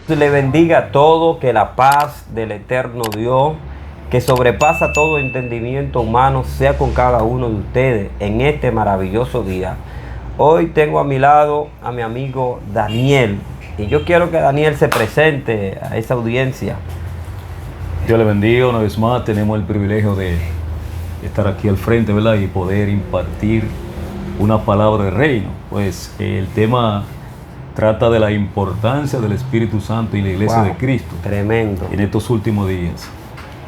Le bendiga a todo, que la paz del eterno Dios, que sobrepasa todo entendimiento humano, sea con cada uno de ustedes en este maravilloso día. Hoy tengo a mi lado a mi amigo Daniel, y yo quiero que Daniel se presente a esa audiencia. Dios le bendiga una vez más. Tenemos el privilegio de estar aquí al frente, ¿verdad? Y poder impartir una palabra de reino. Pues el tema trata de la importancia del Espíritu Santo y la Iglesia de Cristo. Tremendo. En estos últimos días.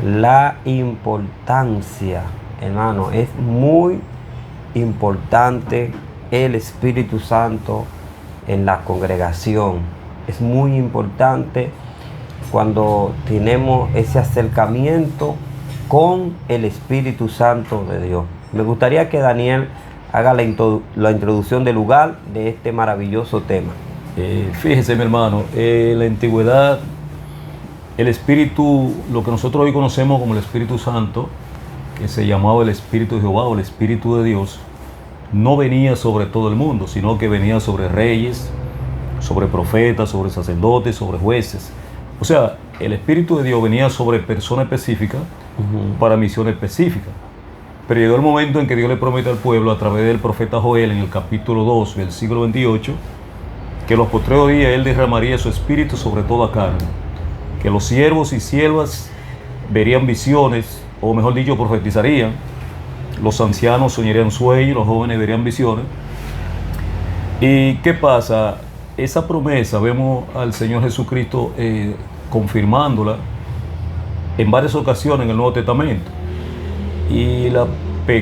La importancia, hermano, es muy importante el Espíritu Santo en la congregación. Es muy importante cuando tenemos ese acercamiento con el Espíritu Santo de Dios. Me gustaría que Daniel haga la introducción del lugar de este maravilloso tema. Fíjese, mi hermano, en la antigüedad, el Espíritu, lo que nosotros hoy conocemos como el Espíritu Santo, que se llamaba el Espíritu de Jehová o el Espíritu de Dios, no venía sobre todo el mundo, sino que venía sobre reyes, sobre profetas, sobre sacerdotes, sobre jueces. O sea, el Espíritu de Dios venía sobre personas específicas para misiones específicas. Pero llegó el momento en que Dios le promete al pueblo a través del profeta Joel en el capítulo 2, versículo 28, que en los postreros días Él derramaría su Espíritu sobre toda carne, que los siervos y siervas verían visiones, o mejor dicho, profetizarían, los ancianos soñarían sueños, los jóvenes verían visiones. ¿Y qué pasa? Esa promesa vemos al Señor Jesucristo confirmándola en varias ocasiones en el Nuevo Testamento. Y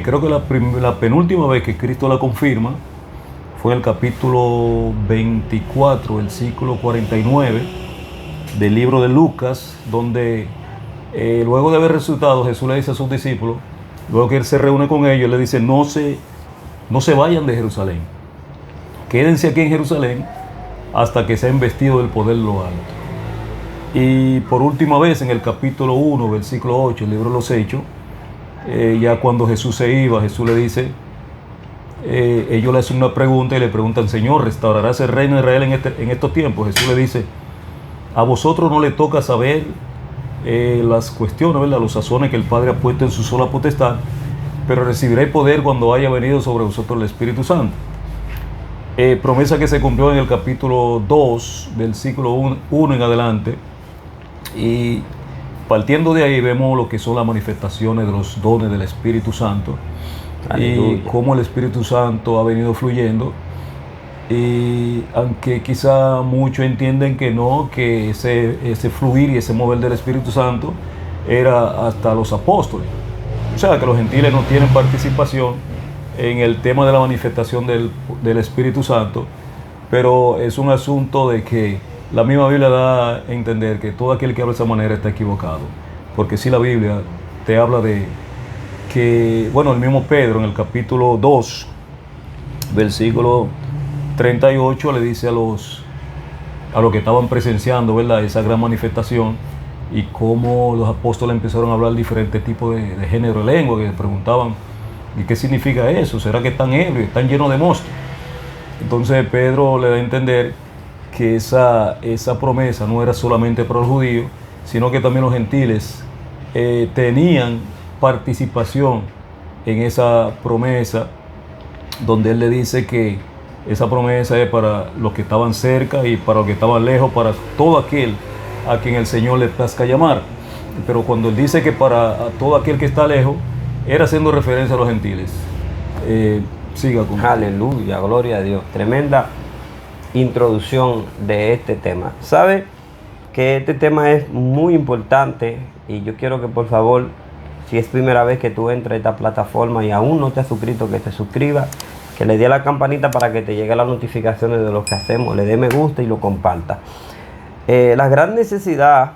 creo que la penúltima vez que Cristo la confirma fue en el capítulo 24, versículo 49 del libro de Lucas, donde luego de haber resucitado, Jesús le dice a sus discípulos, luego que Él se reúne con ellos, le dice, no se vayan de Jerusalén, quédense aquí en Jerusalén hasta que sean vestidos del poder de lo alto. Y por última vez en el capítulo 1, versículo 8, el libro de los Hechos, ya cuando Jesús se iba, Jesús le dice, ellos le hacen una pregunta y le preguntan, Señor, ¿restaurarás el reino de Israel en estos tiempos? Jesús le dice, a vosotros no le toca saber las cuestiones, ¿verdad? Los sazones que el Padre ha puesto en su sola potestad, pero recibiréis poder cuando haya venido sobre vosotros el Espíritu Santo. Promesa que se cumplió en el capítulo 2, versículo 1 en adelante. Y partiendo de ahí vemos lo que son las manifestaciones de los dones del Espíritu Santo. Aleluya. Y cómo el Espíritu Santo ha venido fluyendo. Y aunque quizá muchos entienden que no, que ese fluir y ese mover del Espíritu Santo era hasta los apóstoles. O sea, que los gentiles no tienen participación en el tema de la manifestación del Espíritu Santo, pero es un asunto de que la misma Biblia da a entender que todo aquel que habla de esa manera está equivocado, porque si la Biblia te habla de que, bueno, el mismo Pedro en el capítulo 2, versículo 38, le dice a los que estaban presenciando, ¿verdad?, esa gran manifestación, y cómo los apóstoles empezaron a hablar diferentes tipos de género de lengua, que preguntaban, ¿y qué significa eso? ¿Será que están ebrios, están llenos de mosto? Entonces Pedro le da a entender que esa promesa no era solamente para los judíos, sino que también los gentiles tenían participación en esa promesa, donde él le dice que esa promesa es para los que estaban cerca y para los que estaban lejos, para todo aquel a quien el Señor le plazca llamar. Pero cuando él dice que para todo aquel que está lejos, era haciendo referencia a los gentiles. Siga con... Aleluya, gloria a Dios. Tremenda introducción de este tema. ¿Sabe que este tema es muy importante? Y yo quiero que por favor, si es primera vez que tú entras a esta plataforma y aún no te has suscrito, que te suscribas, que le dé a la campanita para que te lleguen las notificaciones de lo que hacemos, le dé me gusta y lo comparta. La gran necesidad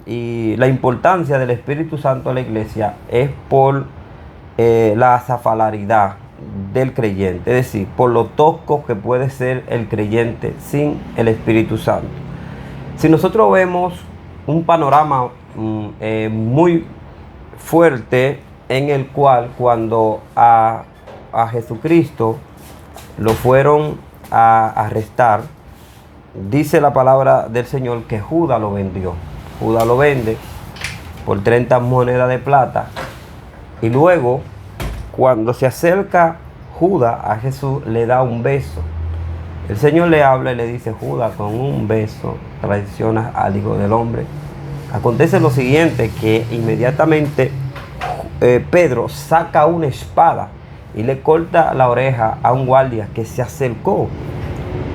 y la importancia del Espíritu Santo a la iglesia es por la azafalaridad del creyente, es decir, por lo tosco que puede ser el creyente sin el Espíritu Santo. Si nosotros vemos un panorama muy fuerte en el cual cuando a Jesucristo lo fueron a arrestar, dice la palabra del Señor que Judas lo vendió. Judas lo vende por 30 monedas de plata. Y luego, cuando se acerca Judas a Jesús, le da un beso. El Señor le habla y le dice: Judas, con un beso traicionas al Hijo del Hombre. Acontece lo siguiente, que inmediatamente Pedro saca una espada y le corta la oreja a un guardia que se acercó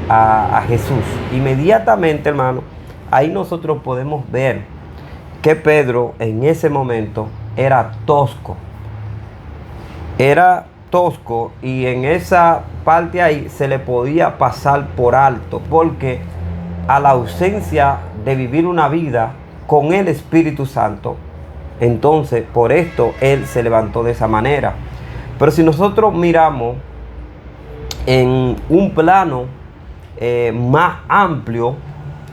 a Jesús. Inmediatamente, hermano, ahí nosotros podemos ver que Pedro en ese momento era tosco. Era tosco, y en esa parte ahí se le podía pasar por alto, porque a la ausencia de vivir una vida con el Espíritu Santo, entonces por esto él se levantó de esa manera. Pero si nosotros miramos en un plano más amplio,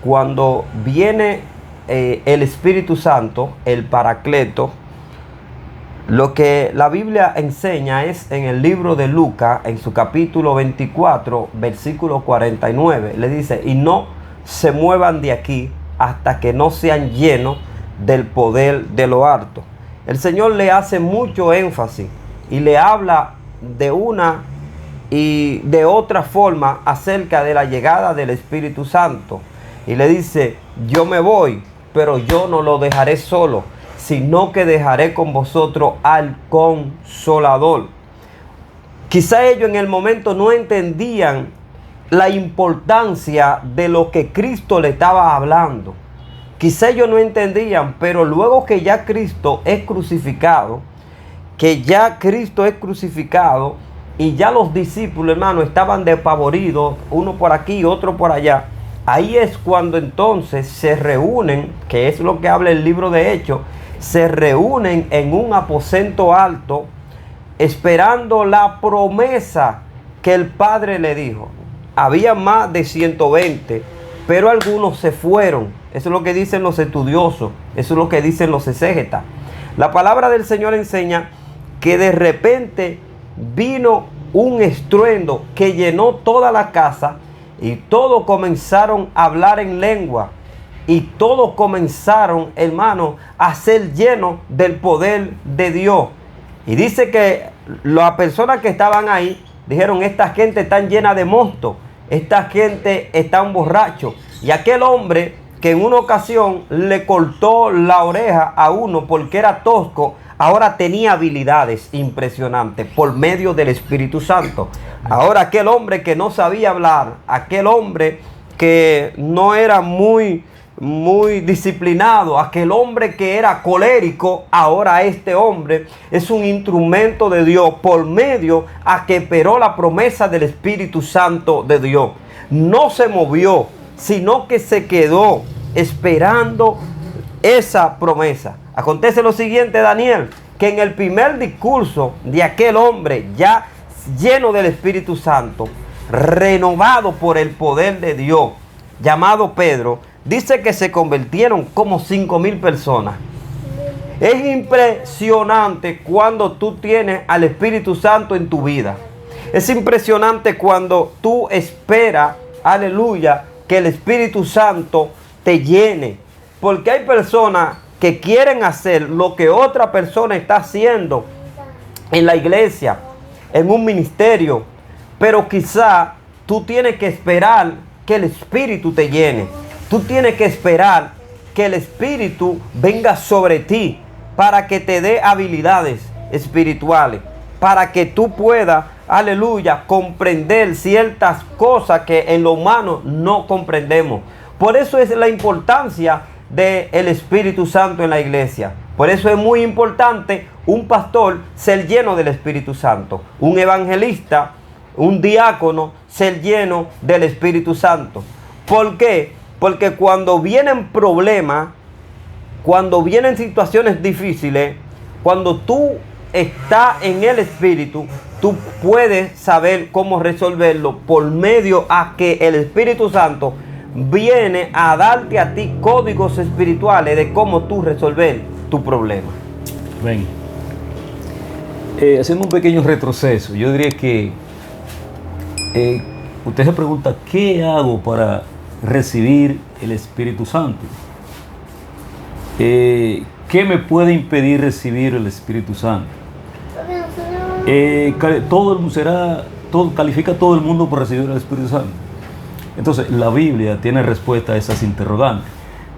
cuando viene el Espíritu Santo, el Paracleto, lo que la Biblia enseña es en el libro de Lucas, en su capítulo 24, versículo 49, le dice: y no se muevan de aquí hasta que no sean llenos del poder de lo alto. El Señor le hace mucho énfasis y le habla de una y de otra forma acerca de la llegada del Espíritu Santo. Y le dice: yo me voy, pero yo no lo dejaré solo, sino que dejaré con vosotros al Consolador. Quizá ellos en el momento no entendían la importancia de lo que Cristo le estaba hablando. Quizá ellos no entendían, pero luego que ya Cristo es crucificado, y ya los discípulos, hermano, estaban despavoridos, uno por aquí, otro por allá. Ahí es cuando entonces se reúnen, que es lo que habla el libro de Hechos, se reúnen en un aposento alto, esperando la promesa que el Padre le dijo. Había más de 120, pero algunos se fueron. Eso es lo que dicen los estudiosos, eso es lo que dicen los exégetas. La palabra del Señor enseña que de repente vino un estruendo que llenó toda la casa, y todos comenzaron a hablar en lengua, y todos comenzaron, hermano, a ser llenos del poder de Dios. Y dice que las personas que estaban ahí dijeron: esta gente está llena de mosto, esta gente está borracho. Y aquel hombre que en una ocasión le cortó la oreja a uno porque era tosco, ahora tenía habilidades impresionantes por medio del Espíritu Santo. Ahora aquel hombre que no sabía hablar, aquel hombre que no era muy disciplinado, aquel hombre que era colérico, ahora este hombre es un instrumento de Dios por medio a que esperó la promesa del Espíritu Santo de Dios. No se movió, sino que se quedó esperando esa promesa. Acontece lo siguiente, Daniel, que en el primer discurso de aquel hombre ya lleno del Espíritu Santo, renovado por el poder de Dios, llamado Pedro, dice que se convirtieron como 5,000 personas. Es impresionante cuando tú tienes al Espíritu Santo en tu vida. Es impresionante cuando tú esperas, aleluya, que el Espíritu Santo te llene. Porque hay personas que quieren hacer lo que otra persona está haciendo en la iglesia, en un ministerio, pero quizá tú tienes que esperar que el Espíritu te llene. Tú tienes que esperar que el Espíritu venga sobre ti para que te dé habilidades espirituales, para que tú puedas, aleluya, comprender ciertas cosas que en lo humano no comprendemos. Por eso es la importancia del Espíritu Santo en la iglesia. Por eso es muy importante un pastor ser lleno del Espíritu Santo, un evangelista, un diácono ser lleno del Espíritu Santo. ¿Por qué? Porque cuando vienen problemas, cuando vienen situaciones difíciles, cuando tú estás en el Espíritu, tú puedes saber cómo resolverlo por medio a que el Espíritu Santo viene a darte a ti códigos espirituales de cómo tú resolver tu problema. Ven. Haciendo un pequeño retroceso, yo diría que usted se pregunta: ¿qué hago para recibir el Espíritu Santo. ¿Qué me puede impedir recibir el Espíritu Santo? Califica todo el mundo por recibir el Espíritu Santo. Entonces, la Biblia tiene respuesta a esas interrogantes.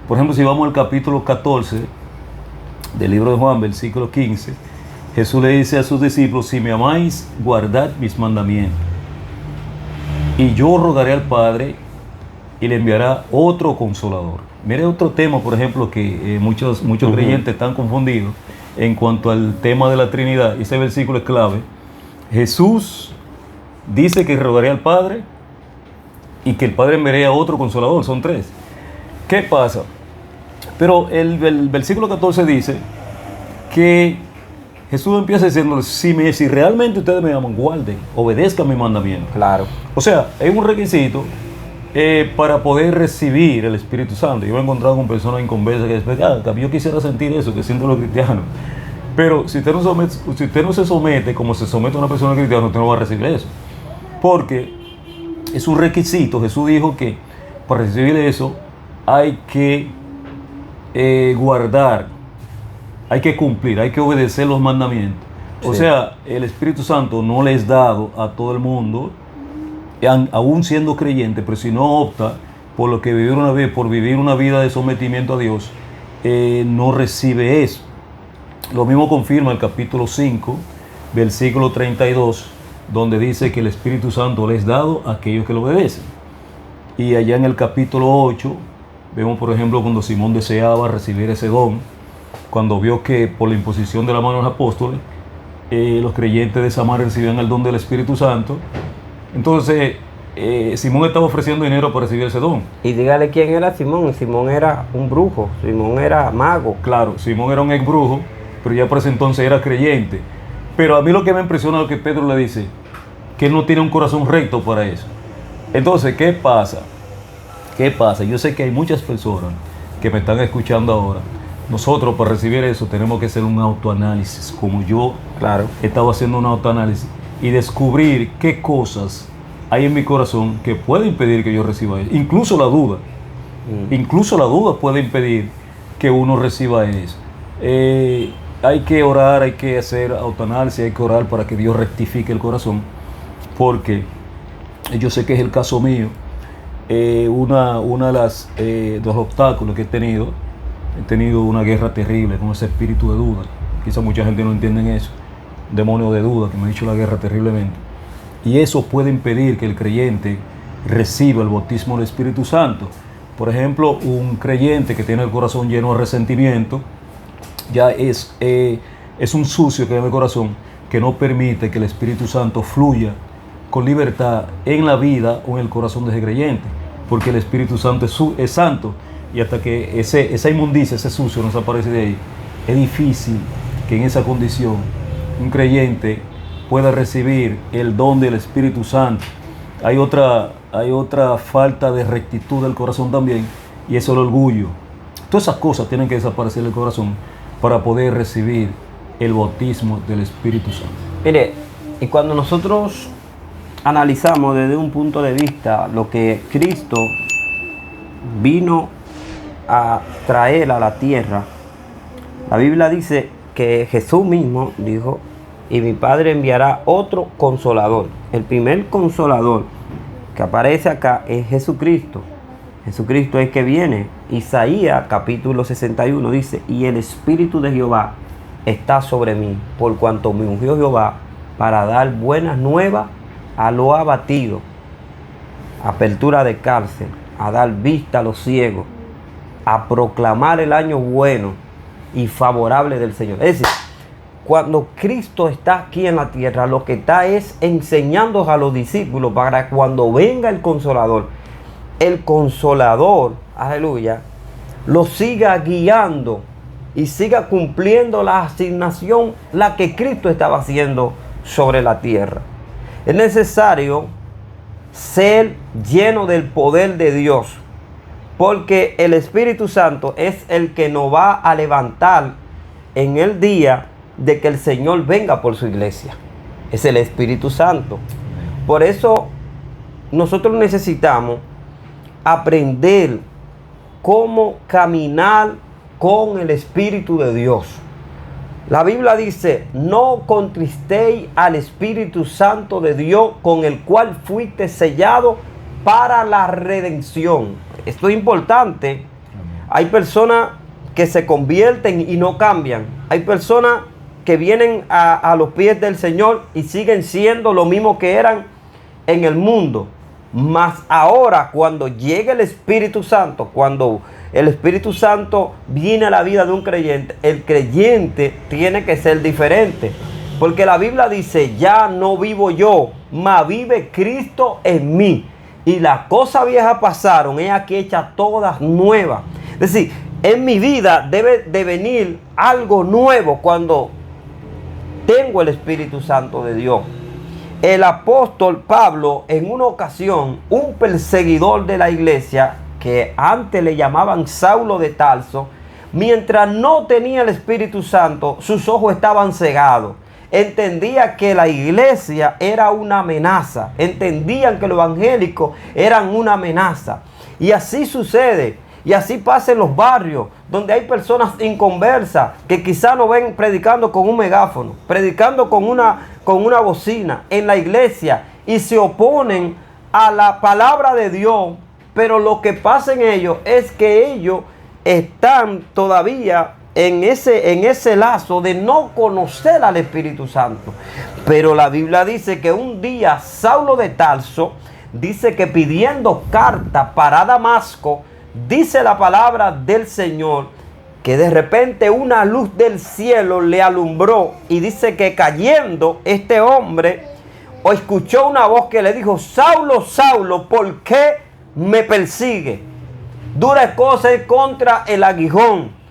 Por ejemplo, si vamos al capítulo 14 del libro de Juan, versículo 15, Jesús le dice a sus discípulos: si me amáis, guardad mis mandamientos. Y yo rogaré al Padre y le enviará otro consolador. Mire otro tema, por ejemplo, que muchos creyentes están confundidos en cuanto al tema de la Trinidad. Ese versículo es clave. Jesús dice que rogaré al Padre y que el Padre enviaría otro consolador. Son tres. ¿Qué pasa? Pero el versículo 14 dice que Jesús empieza diciendo: si realmente ustedes me aman, guarden, obedezcan mi mandamiento. Claro. O sea, es un requisito para poder recibir el Espíritu Santo. Yo me he encontrado con personas inconversas que dicen: yo quisiera sentir eso que sienten los cristianos. Pero si usted no se somete como se somete a una persona cristiana, usted no va a recibir eso. Porque es un requisito. Jesús dijo que para recibir eso hay que guardar, hay que cumplir, hay que obedecer los mandamientos. O sea, el Espíritu Santo no le es dado a todo el mundo, aún siendo creyente, pero si no opta por vivir una vida de sometimiento a Dios, no recibe eso. Lo mismo confirma el capítulo 5, versículo 32, donde dice que el Espíritu Santo le es dado a aquellos que lo obedecen. Y allá en el capítulo 8, vemos por ejemplo cuando Simón deseaba recibir ese don, cuando vio que por la imposición de la mano de los apóstoles, los creyentes de Samaria recibían el don del Espíritu Santo. Entonces, Simón estaba ofreciendo dinero para recibir ese don. Y dígale quién era Simón. Simón era un brujo, Simón era mago. Claro, Simón era un ex brujo, pero ya por ese entonces era creyente. Pero a mí lo que me impresiona es lo que Pedro le dice, que él no tiene un corazón recto para eso. Entonces, ¿qué pasa? Yo sé que hay muchas personas que me están escuchando ahora. Nosotros para recibir eso tenemos que hacer un autoanálisis, como yo estaba haciendo un autoanálisis, y descubrir qué cosas hay en mi corazón que pueden impedir que yo reciba eso. Incluso la duda. Incluso la duda puede impedir que uno reciba eso. Hay que orar, hay que hacer autoanálisis, hay que orar para que Dios rectifique el corazón, porque yo sé que es el caso mío. Una de los obstáculos que he tenido una guerra terrible con ese espíritu de duda. Quizá mucha gente no entiende eso. Un demonio de duda que me ha hecho la guerra terriblemente. Y eso puede impedir que el creyente reciba el bautismo del Espíritu Santo. Por ejemplo, un creyente que tiene el corazón lleno de resentimiento, ya es un sucio que hay en el corazón, que no permite que el Espíritu Santo fluya con libertad en la vida o en el corazón de ese creyente, porque el Espíritu Santo es santo, y hasta que esa inmundicia, ese sucio no se aparece de ahí, es difícil que en esa condición un creyente pueda recibir el don del Espíritu Santo. Hay otra falta de rectitud del corazón también, y es el orgullo. Todas esas cosas tienen que desaparecer del corazón para poder recibir el bautismo del Espíritu Santo. Mire, y cuando nosotros analizamos desde un punto de vista lo que Cristo vino a traer a la tierra, la Biblia dice que Jesús mismo dijo: y mi Padre enviará otro consolador. El primer consolador que aparece acá es Jesucristo. Jesucristo es que viene. Isaías capítulo 61 dice: y el Espíritu de Jehová está sobre mí, por cuanto me ungió Jehová para dar buenas nuevas a los abatidos, apertura de cárcel, a dar vista a los ciegos, a proclamar el año bueno y favorable del Señor. Es decir, cuando Cristo está aquí en la tierra, lo que está es enseñando a los discípulos para cuando venga el Consolador, aleluya, lo siga guiando y siga cumpliendo la asignación, la que Cristo estaba haciendo sobre la tierra. Es necesario ser lleno del poder de Dios, porque el Espíritu Santo es el que nos va a levantar en el día de que el Señor venga por su iglesia. Es el Espíritu Santo. Por eso nosotros necesitamos aprender cómo caminar con el Espíritu de Dios. La Biblia dice, no contristéis al Espíritu Santo de Dios, con el cual fuiste sellado para la redención. Esto es importante. Hay personas que se convierten y no cambian. Hay personas que vienen a los pies del Señor y siguen siendo lo mismo que eran en el mundo. Mas ahora, cuando llega el Espíritu Santo, cuando el Espíritu Santo viene a la vida de un creyente, el creyente tiene que ser diferente. Porque la Biblia dice, ya no vivo yo, mas vive Cristo en mí. Y las cosas viejas pasaron, he aquí hechas todas nuevas. Es decir, en mi vida debe de venir algo nuevo cuando tengo el Espíritu Santo de Dios. El apóstol Pablo, en una ocasión, un perseguidor de la iglesia, que antes le llamaban Saulo de Tarso, mientras no tenía el Espíritu Santo, sus ojos estaban cegados. Entendía que la iglesia era una amenaza. Entendían que los evangélicos eran una amenaza. Y así sucede. Y así pasa en los barrios, donde hay personas inconversas que quizá no ven predicando con un megáfono, predicando con una bocina en la iglesia, y se oponen a la palabra de Dios. Pero lo que pasa en ellos es que ellos están todavía en ese lazo de no conocer al Espíritu Santo. Pero la Biblia dice que un día Saulo de Tarso dice que pidiendo carta para Damasco, dice la palabra del Señor que de repente una luz del cielo le alumbró, y dice que cayendo este hombre escuchó una voz que le dijo: Saulo, Saulo, ¿por qué me persigue? Dura cosa es contra el aguijón.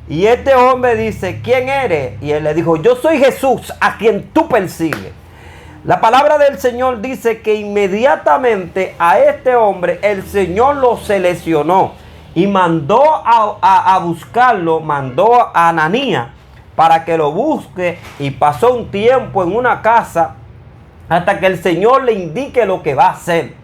Y este hombre dice: ¿quién eres? Y él le dijo: yo soy Jesús, a quien tú persigues. La palabra del Señor dice que inmediatamente a este hombre el Señor lo seleccionó y mandó a buscarlo, mandó a Ananías para que lo busque, y pasó un tiempo en una casa hasta que el Señor le indique lo que va a hacer.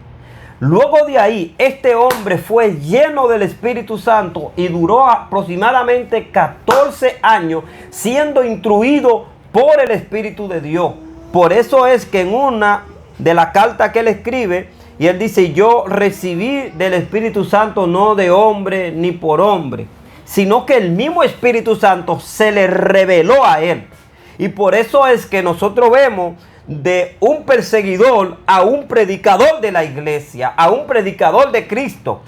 Luego de ahí, este hombre fue lleno del Espíritu Santo y duró aproximadamente 14 años siendo instruido por el Espíritu de Dios. Por eso es que en una de las cartas que él escribe, y él dice: yo recibí del Espíritu Santo no de hombre ni por hombre, sino que el mismo Espíritu Santo se le reveló a él. Y por eso es que nosotros vemos de un perseguidor a un predicador de la iglesia, a un predicador de Cristo.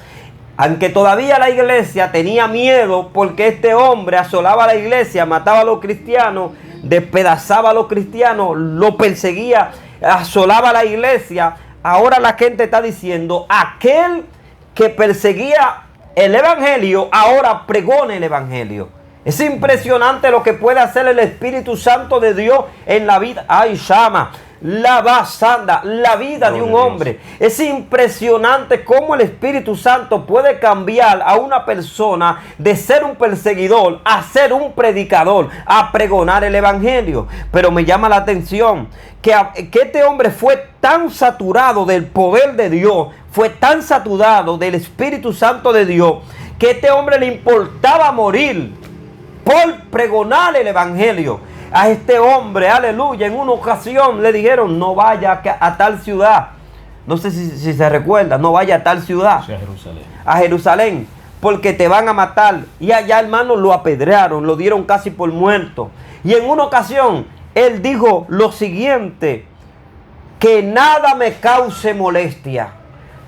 Aunque todavía la iglesia tenía miedo porque este hombre asolaba la iglesia, mataba a los cristianos, despedazaba a los cristianos, lo perseguía, asolaba la iglesia. Ahora la gente está diciendo: aquel que perseguía el evangelio ahora pregona el evangelio. Es impresionante lo que puede hacer el Espíritu Santo de Dios en la vida. Ay, Shama, la basanda, la vida de un hombre. Es impresionante cómo el Espíritu Santo puede cambiar a una persona de ser un perseguidor a ser un predicador, a pregonar el evangelio. Pero me llama la atención que este hombre fue tan saturado del poder de Dios, fue tan saturado del Espíritu Santo de Dios, que a este hombre le importaba morir por pregonar el evangelio. A este hombre, aleluya, en una ocasión le dijeron: no vaya a tal ciudad. No sé si se recuerda, no vaya a tal ciudad. Sí, a Jerusalén. A Jerusalén, porque te van a matar. Y allá, hermanos, lo apedrearon, lo dieron casi por muerto. Y en una ocasión él dijo lo siguiente: que nada me cause molestia,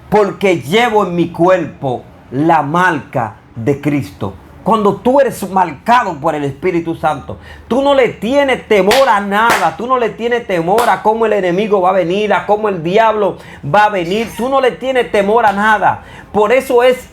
porque llevo en mi cuerpo la marca de Cristo. Cuando tú eres marcado por el Espíritu Santo, tú no le tienes temor a nada. Tú no le tienes temor a cómo el enemigo va a venir, a cómo el diablo va a venir. Tú no le tienes temor a nada. Por eso es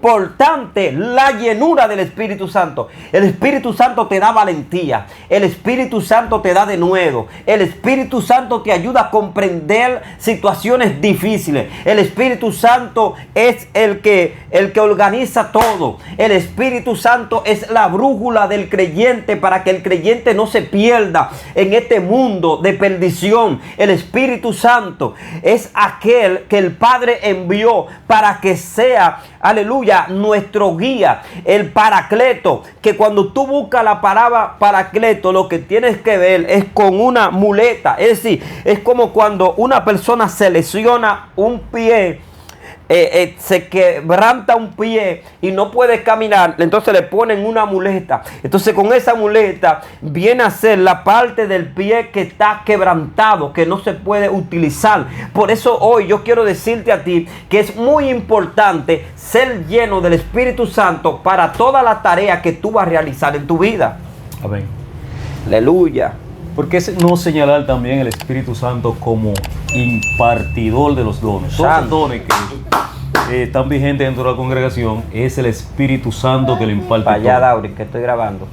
importante la llenura del Espíritu Santo. El Espíritu Santo te da valentía. El Espíritu Santo te da denuedo. El Espíritu Santo te ayuda a comprender situaciones difíciles. El Espíritu Santo es el que organiza todo. El Espíritu Santo es la brújula del creyente para que el creyente no se pierda en este mundo de perdición. El Espíritu Santo es aquel que el Padre envió para que sea, aleluya, nuestro guía, el Paracleto, que cuando tú buscas la palabra Paracleto, lo que tienes que ver es con una muleta. Es decir, es como cuando una persona se lesiona un pie, se quebranta un pie y no puede caminar, entonces le ponen una muleta. Entonces con esa muleta viene a ser la parte del pie que está quebrantado, que no se puede utilizar. Por eso hoy yo quiero decirte a ti que es muy importante ser lleno del Espíritu Santo para toda la tarea que tú vas a realizar en tu vida. Amén. Aleluya. ¿Por qué no señalar también el Espíritu Santo como impartidor de los dones? Todos los dones que están vigentes dentro de la congregación, es el Espíritu Santo que lo imparte. Para allá, Dauri, que estoy grabando.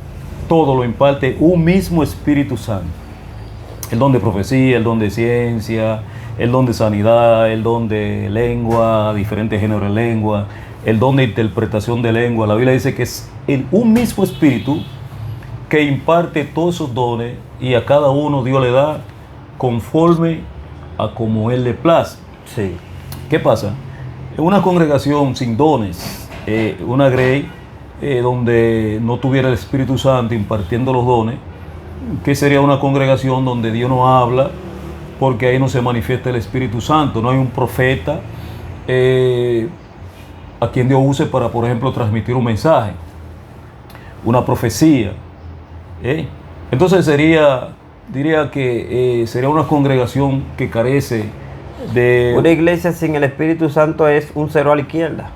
Todo lo imparte un mismo Espíritu Santo. El don de profecía, el don de ciencia, el don de sanidad, el don de lengua, diferentes géneros de lengua, el don de interpretación de lengua. La Biblia dice que es un mismo Espíritu que imparte todos esos dones, y a cada uno Dios le da conforme a como Él le place. Sí. ¿Qué pasa? En una congregación sin dones, una grey donde no tuviera el Espíritu Santo impartiendo los dones, ¿qué sería una congregación donde Dios no habla? Porque ahí no se manifiesta el Espíritu Santo. No hay un profeta a quien Dios use para, por ejemplo, transmitir un mensaje, una profecía. Entonces diría que sería una congregación que carece de... Una iglesia sin el Espíritu Santo es un cero a la izquierda.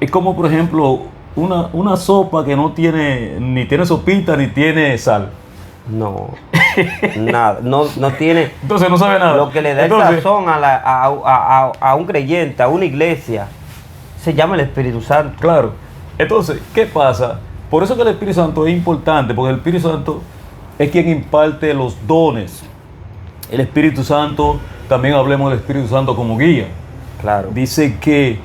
Es como, por ejemplo, una sopa que no tiene, ni tiene sopita, ni tiene sal. No, nada, no tiene... Entonces no sabe nada. Lo que le da el sazón a un creyente, a una iglesia, se llama el Espíritu Santo. Claro. Entonces, ¿qué pasa? Por eso que el Espíritu Santo es importante, porque el Espíritu Santo es quien imparte los dones. El Espíritu Santo, también hablemos del Espíritu Santo como guía. Claro. Dice que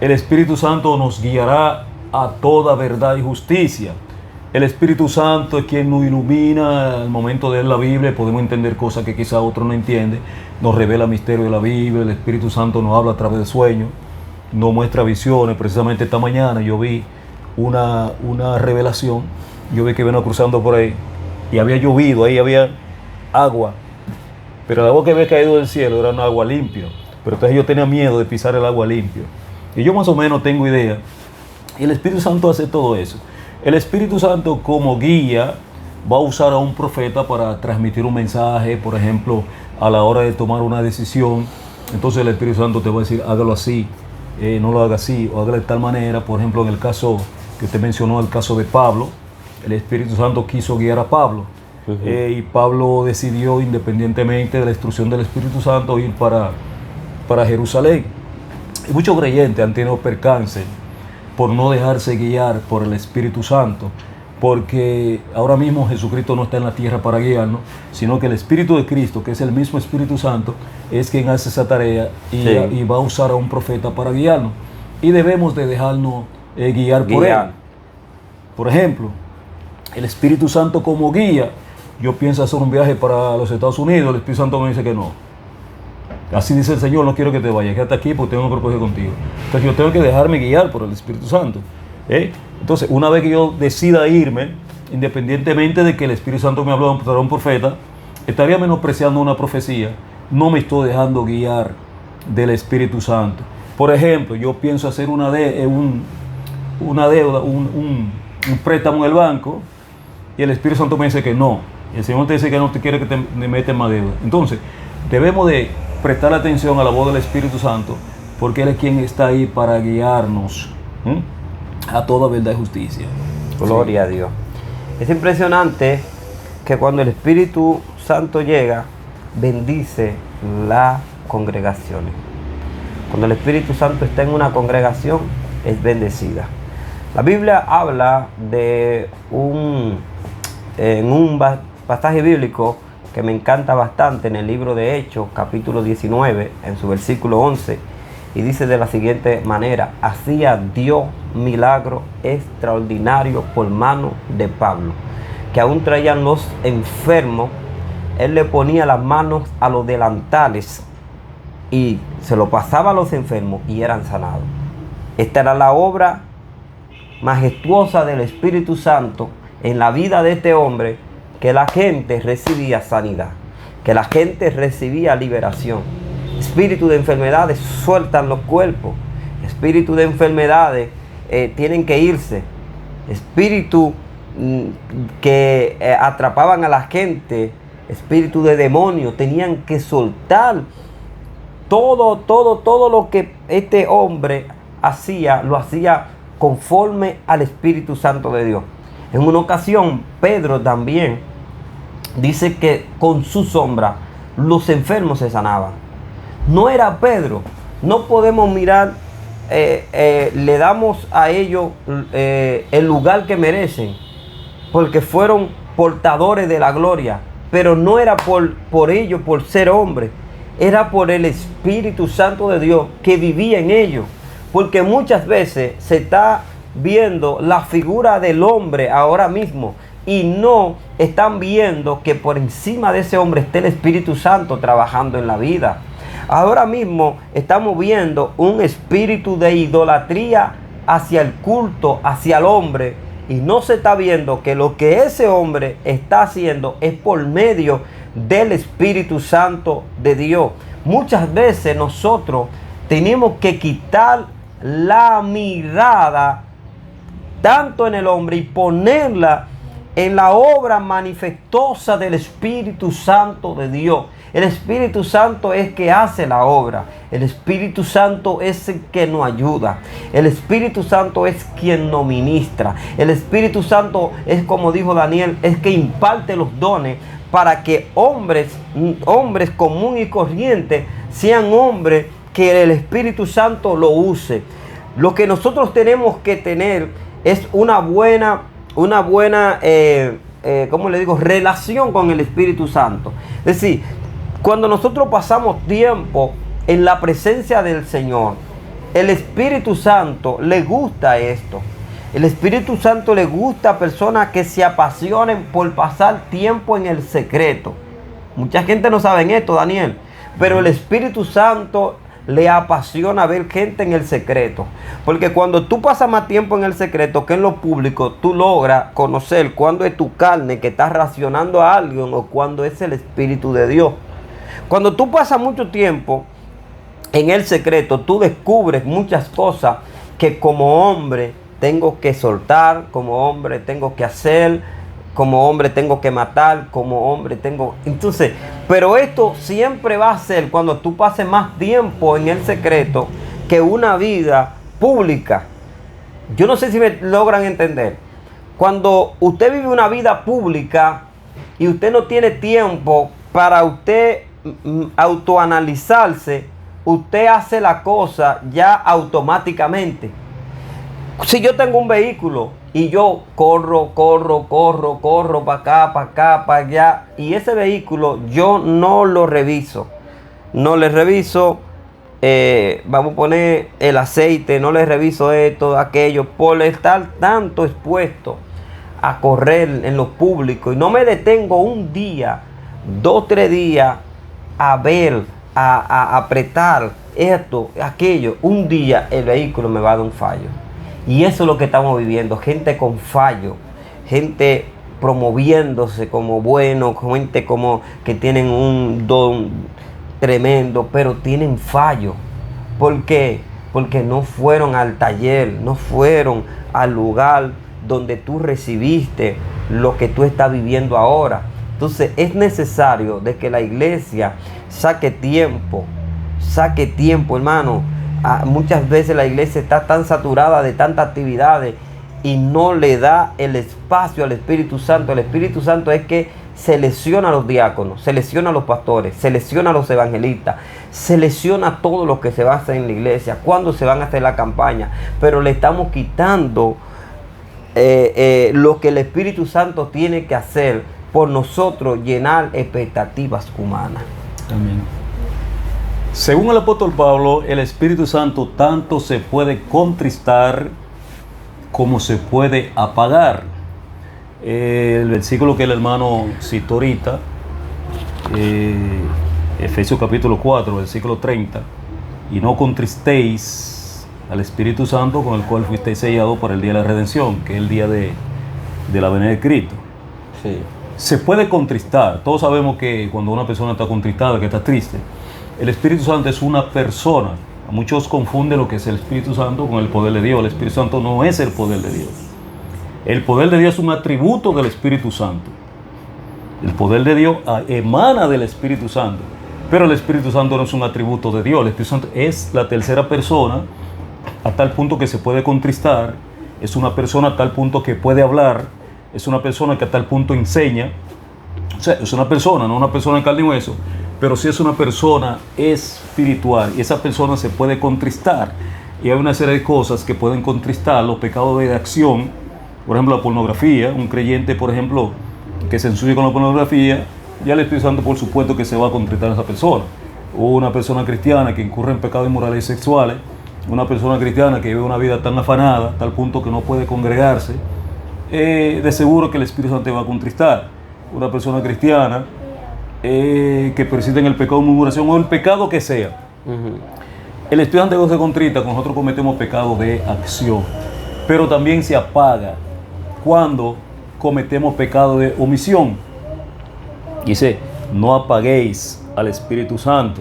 el Espíritu Santo nos guiará a toda verdad y justicia. El Espíritu Santo es quien nos ilumina al momento de leer la Biblia. Podemos entender cosas que quizá otro no entiende. Nos revela misterios de la Biblia. El Espíritu Santo nos habla a través de sueños, nos muestra visiones. Precisamente esta mañana yo vi una revelación. Yo vi que venía cruzando por ahí y había llovido, ahí había agua, pero el agua que había caído del cielo era un agua limpia. Pero entonces yo tenía miedo de pisar el agua limpia, y yo más o menos tengo idea. Y el Espíritu Santo hace todo eso. El Espíritu Santo como guía va a usar a un profeta para transmitir un mensaje, por ejemplo, a la hora de tomar una decisión. Entonces el Espíritu Santo te va a decir, hágalo así, no lo haga así, o hágalo de tal manera. Por ejemplo, en el caso que usted mencionó, el caso de Pablo, el Espíritu Santo quiso guiar a Pablo. Y Pablo decidió, independientemente de la instrucción del Espíritu Santo, ir para Jerusalén. Y muchos creyentes han tenido percance por no dejarse guiar por el Espíritu Santo, porque ahora mismo Jesucristo no está en la tierra para guiarnos, sino que el Espíritu de Cristo, que es el mismo Espíritu Santo, es quien hace esa tarea y va a usar a un profeta para guiarnos. Y debemos de dejarnos guiar por él. Por ejemplo, el Espíritu Santo como guía. Yo pienso hacer un viaje para los Estados Unidos, el Espíritu Santo me dice que no. Así dice el Señor, no quiero que te vayas, quédate aquí porque tengo un propósito contigo. Entonces yo tengo que dejarme guiar por el Espíritu Santo. Entonces, una vez que yo decida irme, independientemente de que el Espíritu Santo me habló para un profeta, estaría menospreciando una profecía. No me estoy dejando guiar del Espíritu Santo. Por ejemplo, yo pienso hacer una deuda, un préstamo en el banco, y el Espíritu Santo me dice que no. El Señor te dice que no te quiere que te metas más deuda. Entonces, debemos de prestar atención a la voz del Espíritu Santo, porque Él es quien está ahí para guiarnos a toda verdad y justicia. Gloria a Dios. Es impresionante que cuando el Espíritu Santo llega, bendice las congregaciones. Cuando el Espíritu Santo está en una congregación, es bendecida. La Biblia habla de en un pasaje bíblico que me encanta bastante, en el libro de Hechos, capítulo 19, en su versículo 11, y dice de la siguiente manera: hacía Dios milagros extraordinarios por mano de Pablo, que aún traían los enfermos, él le ponía las manos a los delantales y se lo pasaba a los enfermos y eran sanados. Esta era la obra majestuosa del Espíritu Santo en la vida de este hombre, que la gente recibía sanidad, que la gente recibía liberación. Espíritu de enfermedades sueltan los cuerpos, espíritu de enfermedades tienen que irse, espíritu que atrapaban a la gente, espíritu de demonio, tenían que soltar. Todo lo que este hombre hacía, lo hacía conforme al Espíritu Santo de Dios. En una ocasión, Pedro también dice que con su sombra los enfermos se sanaban. No era Pedro, no podemos mirar, le damos a ellos el lugar que merecen, porque fueron portadores de la gloria, pero no era por ellos, por ser hombres, era por el Espíritu Santo de Dios que vivía en ellos. Porque muchas veces se está viendo la figura del hombre ahora mismo y no están viendo que por encima de ese hombre está el Espíritu Santo trabajando en la vida. Ahora mismo estamos viendo un espíritu de idolatría hacia el culto, hacia el hombre, y no se está viendo que lo que ese hombre está haciendo es por medio del Espíritu Santo de Dios. Muchas veces nosotros tenemos que quitar la mirada tanto en el hombre y ponerla en la obra manifestosa del Espíritu Santo de Dios. El Espíritu Santo es que hace la obra. El Espíritu Santo es el que nos ayuda. El Espíritu Santo es quien nos ministra. El Espíritu Santo es, como dijo Daniel, es que imparte los dones para que hombres común y corrientes sean hombres que el Espíritu Santo lo use. Lo que nosotros tenemos que tener es una buena relación con el Espíritu Santo. Es decir, cuando nosotros pasamos tiempo en la presencia del Señor, el Espíritu Santo le gusta esto. El Espíritu Santo le gusta a personas que se apasionen por pasar tiempo en el secreto. Mucha gente no sabe esto, Daniel, pero el Espíritu Santo le apasiona ver gente en el secreto. Porque cuando tú pasas más tiempo en el secreto que en lo público, tú logras conocer cuándo es tu carne que está racionando a alguien o cuándo es el Espíritu de Dios. Cuando tú pasas mucho tiempo en el secreto, tú descubres muchas cosas que como hombre tengo que soltar, como hombre tengo que hacer, como hombre tengo que matar, como hombre tengo... Entonces, pero esto siempre va a ser cuando tú pases más tiempo en el secreto que una vida pública. Yo no sé si me logran entender. Cuando usted vive una vida pública y usted no tiene tiempo para usted autoanalizarse, usted hace la cosa ya automáticamente. Si yo tengo un vehículo y yo corro para acá, para allá, y ese vehículo yo no lo reviso, no le reviso, vamos a poner el aceite, no le reviso esto, aquello, por estar tanto expuesto a correr en lo público y no me detengo un día, 2, 3 días a ver, a apretar esto, aquello, un día el vehículo me va a dar un fallo. Y eso es lo que estamos viviendo, gente con fallo, gente promoviéndose como bueno, gente como que tienen un don tremendo, pero tienen fallo. ¿Por qué? Porque no fueron al taller, no fueron al lugar donde tú recibiste lo que tú estás viviendo ahora. Entonces es necesario de que la iglesia saque tiempo, hermano. Muchas veces la iglesia está tan saturada de tantas actividades y no le da el espacio al Espíritu Santo. El Espíritu Santo es que selecciona a los diáconos, selecciona a los pastores, selecciona a los evangelistas, selecciona a todos los que se van a hacer en la iglesia, cuándo se van a hacer la campaña, pero le estamos quitando lo que el Espíritu Santo tiene que hacer por nosotros, llenar expectativas humanas. Amén. Según el apóstol Pablo, el Espíritu Santo tanto se puede contristar como se puede apagar. El versículo que el hermano citó ahorita, Efesios capítulo 4, versículo 30, y no contristéis al Espíritu Santo con el cual fuisteis sellados para el día de la redención, que es el día de la venida de Cristo. Sí. Se puede contristar. Todos sabemos que cuando una persona está contristada, que está triste, el Espíritu Santo es una persona. Muchos confunden lo que es el Espíritu Santo con el poder de Dios. El Espíritu Santo no es el poder de Dios. El poder de Dios es un atributo del Espíritu Santo. El poder de Dios emana del Espíritu Santo. Pero el Espíritu Santo no es un atributo de Dios. El Espíritu Santo es la tercera persona a tal punto que se puede contristar. Es una persona a tal punto que puede hablar. Es una persona que a tal punto enseña. O sea, es una persona, no una persona de carne y hueso, pero sí es una persona espiritual, y esa persona se puede contristar. Y hay una serie de cosas que pueden contristar: los pecados de acción, por ejemplo la pornografía. Un creyente, por ejemplo, que se ensucie con la pornografía, ya el Espíritu Santo por supuesto que se va a contristar a esa persona. O una persona cristiana que incurre en pecados inmorales sexuales, una persona cristiana que vive una vida tan afanada, tal punto que no puede congregarse, de seguro que el Espíritu Santo va a contristar. Una persona cristiana que persiste en el pecado de murmuración o el pecado que sea. El Espíritu Santo se contrista cuando nosotros cometemos pecado de acción, pero también se apaga cuando cometemos pecado de omisión. Dice: no apaguéis al Espíritu Santo.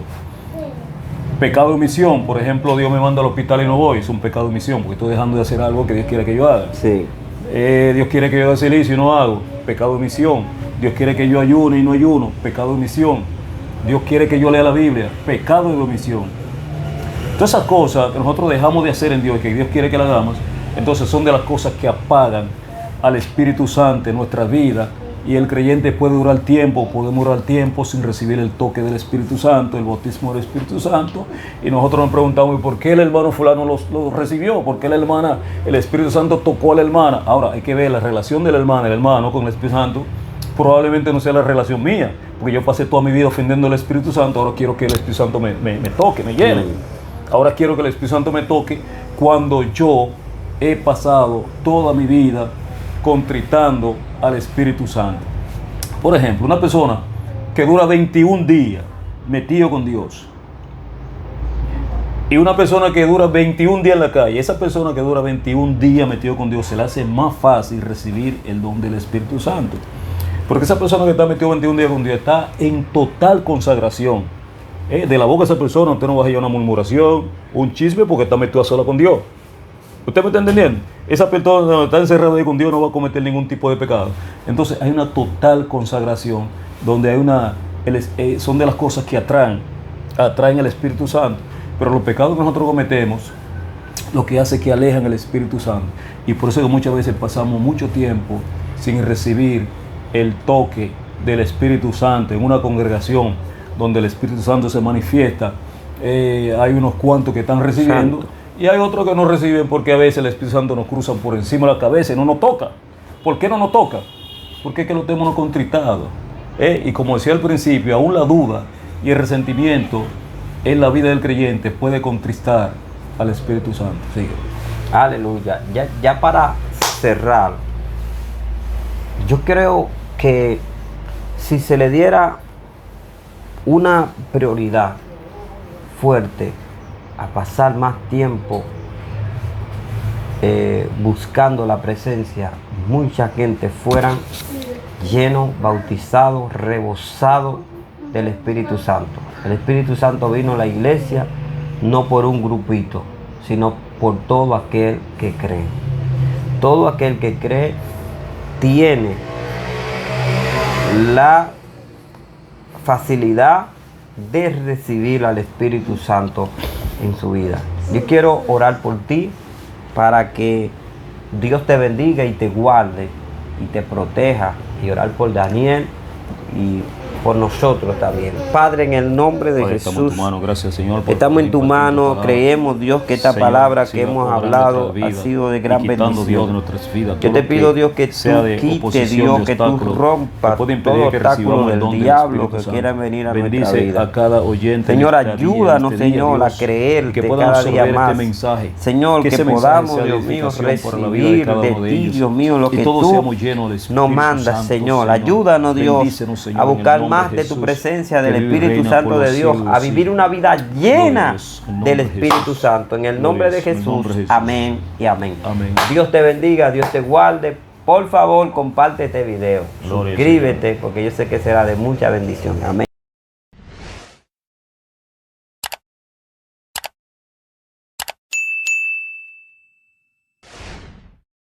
Pecado de omisión, por ejemplo, Dios me manda al hospital y no voy, es un pecado de omisión, porque estoy dejando de hacer algo que Dios quiere que yo haga. Sí. Dios quiere que yo haga silicio y no hago, pecado de omisión. Dios quiere que yo ayune y no ayuno, pecado de omisión. Dios quiere que yo lea la Biblia, pecado de omisión. Todas esas cosas que nosotros dejamos de hacer en Dios y que Dios quiere que las hagamos, entonces son de las cosas que apagan al Espíritu Santo en nuestra vida. Y el creyente puede durar tiempo sin recibir el toque del Espíritu Santo, el bautismo del Espíritu Santo. Y nosotros nos preguntamos: ¿por qué el hermano fulano lo recibió? ¿Por qué el Espíritu Santo tocó a la hermana? Ahora hay que ver la relación de la hermana, el hermano con el Espíritu Santo. Probablemente no sea la relación mía, porque yo pasé toda mi vida ofendiendo al Espíritu Santo. Ahora quiero que el Espíritu Santo me toque, me llene. Ahora quiero que el Espíritu Santo me toque cuando yo he pasado toda mi vida contritando al Espíritu Santo. Por ejemplo, una persona que dura 21 días metido con Dios, y una persona que dura 21 días en la calle, esa persona que dura 21 días metido con Dios, se le hace más fácil recibir el don del Espíritu Santo. Porque esa persona que está metido 21 días con Dios está en total consagración. De la boca de esa persona usted no va a hallar una murmuración, un chisme, porque está metido a sola con Dios. ¿Usted me está entendiendo? Esa persona que está encerrada ahí con Dios no va a cometer ningún tipo de pecado. Entonces hay una total consagración donde hay son de las cosas que atraen el Espíritu Santo. Pero los pecados que nosotros cometemos, lo que hace es que alejan el Espíritu Santo. Y por eso que muchas veces pasamos mucho tiempo sin recibir el toque del Espíritu Santo en una congregación donde el Espíritu Santo se manifiesta. Hay unos cuantos que están recibiendo. Santo. Y hay otros que no reciben, porque a veces el Espíritu Santo nos cruza por encima de la cabeza y no nos toca. ¿Por qué no nos toca? Porque es que lo tenemos contritado. Y como decía al principio, aún la duda y el resentimiento en la vida del creyente puede contristar al Espíritu Santo. Sigue. Aleluya. Ya para cerrar, yo creo que si se le diera una prioridad fuerte a pasar más tiempo buscando la presencia, mucha gente fueran llenos, bautizados, rebosados del Espíritu Santo. El Espíritu Santo vino a la iglesia no por un grupito, sino por todo aquel que cree. Todo aquel que cree tiene la facilidad de recibir al Espíritu Santo en su vida. Yo quiero orar por ti para que Dios te bendiga y te guarde y te proteja, y orar por Daniel y por nosotros también. Padre, en el nombre de Padre, Jesús, estamos en tu mano. Gracias, Señor, por estamos en tu impartir mano. palabra. Creemos, Dios, que esta Señor, palabra que siga hemos obrando hablado nuestra ha vida sido de y gran quitando, Dios, de bendición. nuestras vidas Yo todo te lo pido, Dios, que sea tú de quites, oposición, Dios, de que tú obstáculo, rompas que puede impedir todo que obstáculo recibamos el del don del diablo Espíritu que Santo. quiera venir a nuestra Bendice vida. a cada oyente. Señor, en esta ayúdanos, en este día, Señor, a Dios, creerte que puedan cada día absorber más. este mensaje. Señor, que ese mensaje podamos, sea de Dios mío, edificación para la vida de recibir cada de uno de ti, ellos. Dios mío, lo Y que todos tú seamos llenos del Espíritu nos mandas, Santo, Señor. Ayúdanos, Dios, Bendícenos, Señor, a en el buscar nombre más de de tu Jesús, presencia, del que vive y Espíritu reina Santo por de los Dios, siglos a de vivir siglos. una vida llena Gloria a Dios, en nombre del de Espíritu Jesús. Santo. En el Gloria nombre a de Dios, en el Jesús. nombre de Jesús. Amén y amén. Amén. Dios te bendiga, Dios te guarde. Por favor, comparte este video. Gloria al Suscríbete, porque yo sé que será de mucha bendición. Amén.